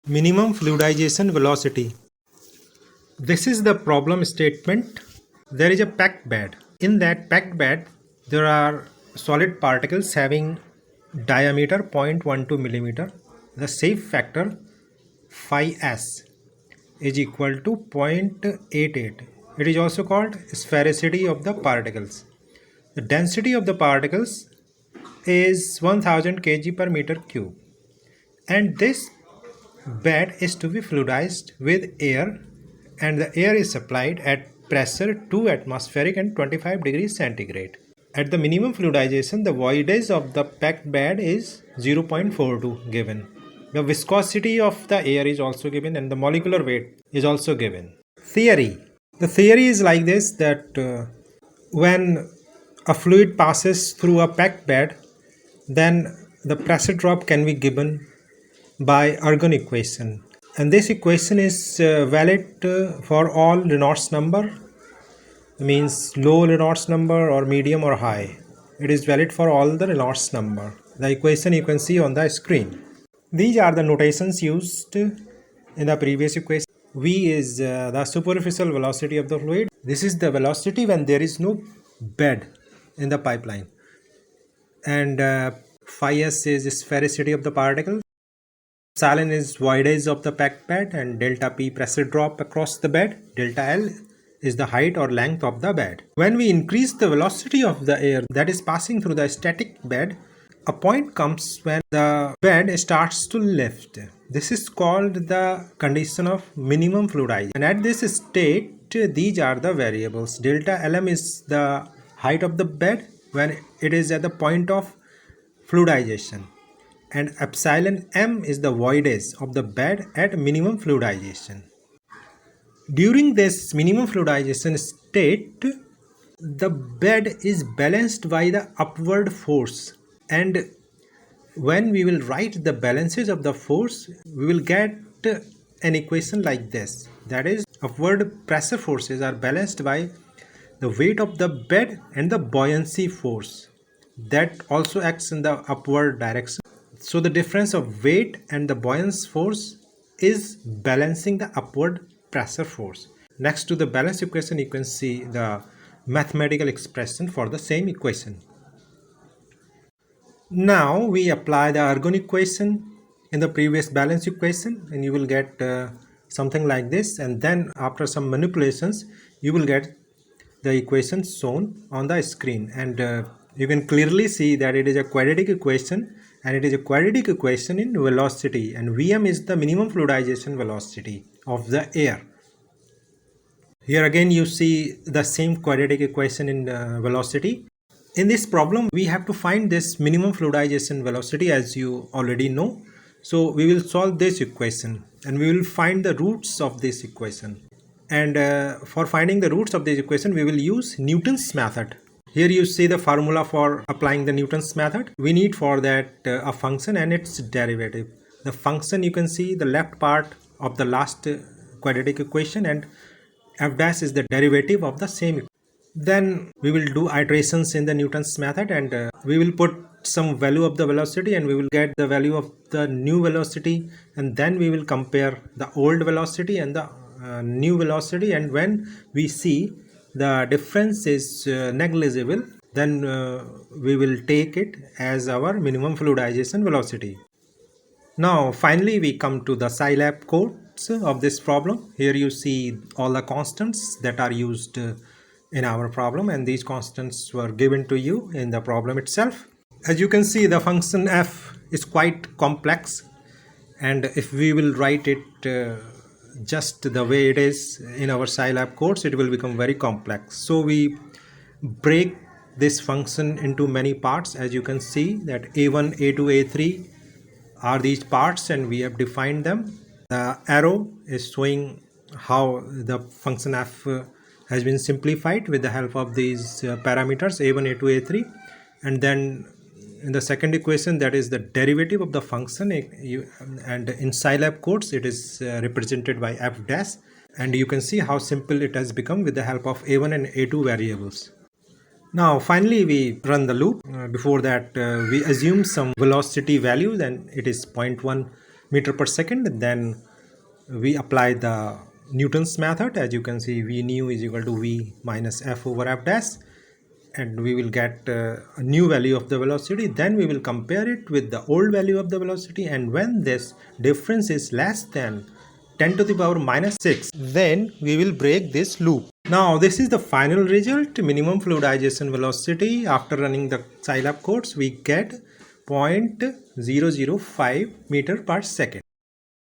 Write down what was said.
Minimum fluidization velocity. This is the problem statement. There is a packed bed. In that packed bed, there are solid particles having diameter 0.12 millimeter. The safe factor phi s is equal to 0.88. It is also called sphericity of the particles. The density of the particles is 1000 kg per meter cube, and this bed is to be fluidized with air, and the air is supplied at pressure 2 atmospheric and 25 degrees centigrade. At the minimum fluidization, the voidage of the packed bed is 0.42 given. The viscosity of the air is also given, and the molecular weight is also given. Theory. The theory is like this, that when a fluid passes through a packed bed, then the pressure drop can be given by Argon equation, and this equation is valid for all Reynolds number, means low Reynolds number or medium or high. It is valid for all the Reynolds number. The equation you can see on the screen. These are the notations used in the previous equation. V is the superficial velocity of the fluid. This is the velocity when there is no bed in the pipeline, and phi s is sphericity of the particle. Epsilon is voidage of the packed bed, and delta P pressure drop across the bed. Delta L is the height or length of the bed. When we increase the velocity of the air that is passing through the static bed, a point comes when the bed starts to lift. This is called the condition of minimum fluidization. And at this state, these are the variables. Delta Lm is the height of the bed when it is at the point of fluidization, and epsilon m is the voidage of the bed at minimum fluidization. During this minimum fluidization state, the bed is balanced by the upward force, and when we will write the balances of the force, we will get an equation like this. That is, upward pressure forces are balanced by the weight of the bed and the buoyancy force that also acts in the upward direction. So the difference of weight and the buoyancy force is balancing the upward pressure force. Next to the balance equation, you can see the mathematical expression for the same equation. Now we apply the Argon equation in the previous balance equation, and you will get something like this, and then after some manipulations you will get the equation shown on the screen, and you can clearly see that it is a quadratic equation, and it is a quadratic equation in velocity, and Vm is the minimum fluidization velocity of the air. Here again you see the same quadratic equation in velocity. In this problem we have to find this minimum fluidization velocity, as you already know. So we will solve this equation and we will find the roots of this equation. And for finding the roots of this equation we will use Newton's method. Here you see the formula for applying the Newton's method. We need for that a function and its derivative. The function, you can see the left part of the last quadratic equation, and f dash is the derivative of the same equation. Then we will do iterations in the Newton's method, and we will put some value of the velocity and we will get the value of the new velocity, and then we will compare the old velocity and the new velocity, and when we see the difference is negligible, then we will take it as our minimum fluidization velocity. Now finally we come to the Scilab codes of this problem. Here you see all the constants that are used in our problem, and these constants were given to you in the problem itself. As you can see, the function f is quite complex, and if we will write it just the way it is in our Scilab codes, it will become very complex. So we break this function into many parts. As you can see that a1, a2, a3 are these parts, and we have defined them. The arrow is showing how the function f has been simplified with the help of these parameters a1, a2, a3, and then in the second equation, that is the derivative of the function, and in Scilab codes it is represented by f dash, and you can see how simple it has become with the help of a1 and a2 variables. Now finally we run the loop. Before that we assume some velocity value, then it is 0.1 meter per second. Then we apply the Newton's method. As you can see, V nu is equal to V minus F over F dash, and we will get a new value of the velocity. Then we will compare it with the old value of the velocity, and when this difference is less than 10 to the power minus 6, then we will break this loop. Now this is the final result, minimum fluidization velocity. After running the Scilab codes, we get 0.005 meter per second.